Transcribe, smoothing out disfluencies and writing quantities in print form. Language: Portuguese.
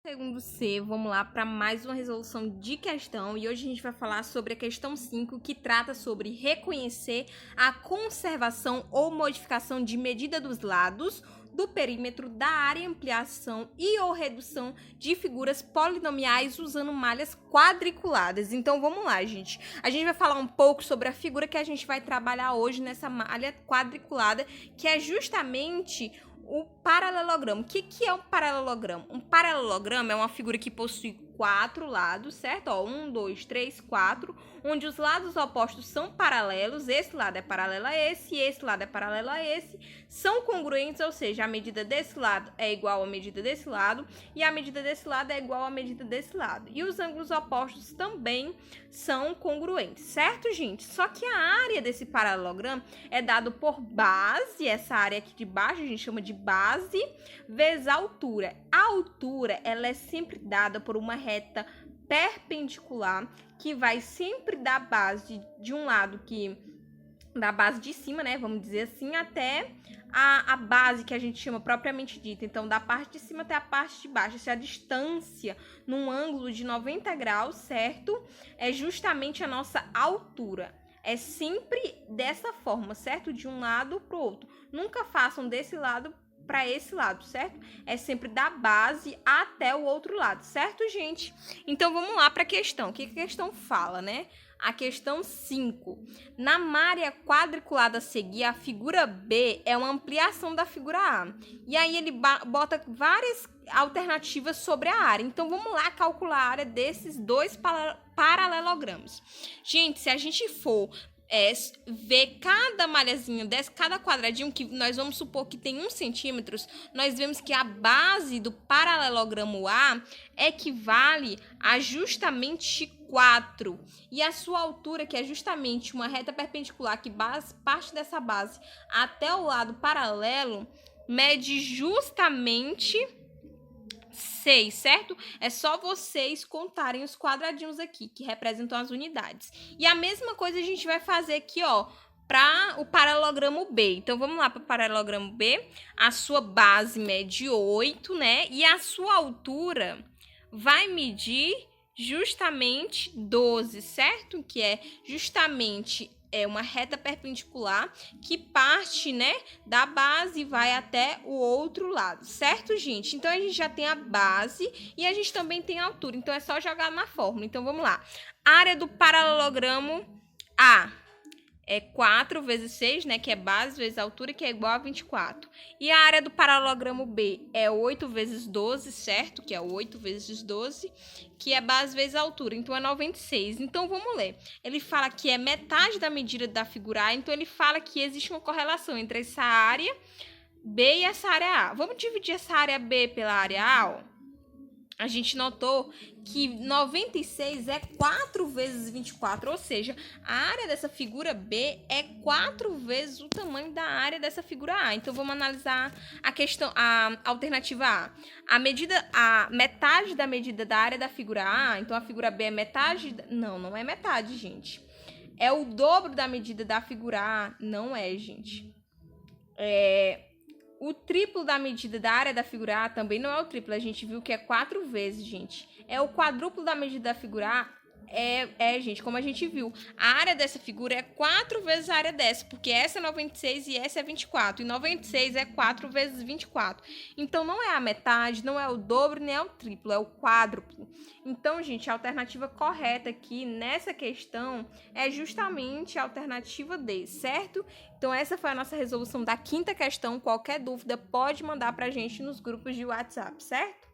Segundo C, vamos lá para mais uma resolução de questão e hoje a gente vai falar sobre a questão 5, que trata sobre reconhecer a conservação ou modificação de medida dos lados do perímetro da área, ampliação e ou redução de figuras polinomiais usando malhas quadriculadas. Então vamos lá, gente. A gente vai falar um pouco sobre a figura que a gente vai trabalhar hoje nessa malha quadriculada, que é justamente o paralelogramo. O que é um paralelogramo? Um paralelogramo é uma figura que possui 4 lados, certo? 1, 2, 3, 4, onde os lados opostos são paralelos. Esse lado é paralelo a esse e esse lado é paralelo a esse. São congruentes, ou seja, a medida desse lado é igual à medida desse lado e a medida desse lado é igual à medida desse lado. E os ângulos opostos também são congruentes, certo, gente? Só que a área desse paralelogramo é dado por base, essa área aqui de baixo a gente chama de base, vezes a altura. A altura, ela é sempre dada por uma reta perpendicular que vai sempre da base de um lado da base de cima, né, vamos dizer assim, até a base que a gente chama propriamente dita. Então, da parte de cima até a parte de baixo, essa é a distância num ângulo de 90 graus, certo? É justamente a nossa altura. É sempre dessa forma, certo? De um lado para o outro. Nunca façam desse lado para esse lado, certo? É sempre da base até o outro lado, certo, gente? Então, vamos lá para a questão. O que a questão fala, né? A questão 5. Na malha quadriculada a seguir, a figura B é uma ampliação da figura A. E aí ele bota várias alternativas sobre a área. Então, vamos lá calcular a área desses dois paralelogramos. Gente, se a gente for ver cada malhazinha dessa, cada quadradinho, que nós vamos supor que tem 1 centímetro, nós vemos que a base do paralelogramo A equivale a justamente 4. E a sua altura, que é justamente uma reta perpendicular que parte dessa base até o lado paralelo, mede justamente 6, certo? É só vocês contarem os quadradinhos aqui, que representam as unidades. E a mesma coisa a gente vai fazer aqui, ó, para o paralelogramo B. Então, vamos lá para o paralelogramo B. A sua base mede 8, né? E a sua altura vai medir justamente 12, certo? Que é justamente uma reta perpendicular que parte, né, da base e vai até o outro lado, certo, gente? Então, a gente já tem a base e a gente também tem a altura. Então, é só jogar na fórmula. Então, vamos lá. A área do paralelogramo A é 4 vezes 6, né, que é base, vezes altura, que é igual a 24. E a área do paralelogramo B é 8 vezes 12, certo? Que é 8 vezes 12, que é base vezes altura, então é 96. Então, vamos ler. Ele fala que é metade da medida da figura A, então ele fala que existe uma correlação entre essa área B e essa área A. Vamos dividir essa área B pela área A, ó. A gente notou que 96 é 4 vezes 24, ou seja, a área dessa figura B é 4 vezes o tamanho da área dessa figura A. Então, vamos analisar a alternativa A. A metade da medida da área da figura A, então a figura B é metade? Não é metade, gente. É o dobro da medida da figura A? Não é, gente. O triplo da medida da área da figura A também não é o triplo. A gente viu que é 4 vezes, gente. É o quadruplo da medida da figura A. Gente, como a gente viu, a área dessa figura é 4 vezes a área dessa, porque essa é 96 e essa é 24. E 96 é 4 vezes 24. Então, não é a metade, não é o dobro, nem é o triplo, é o quádruplo. Então, gente, a alternativa correta aqui nessa questão é justamente a alternativa D, certo? Então, essa foi a nossa resolução da 5ª questão. Qualquer dúvida, pode mandar pra gente nos grupos de WhatsApp, certo?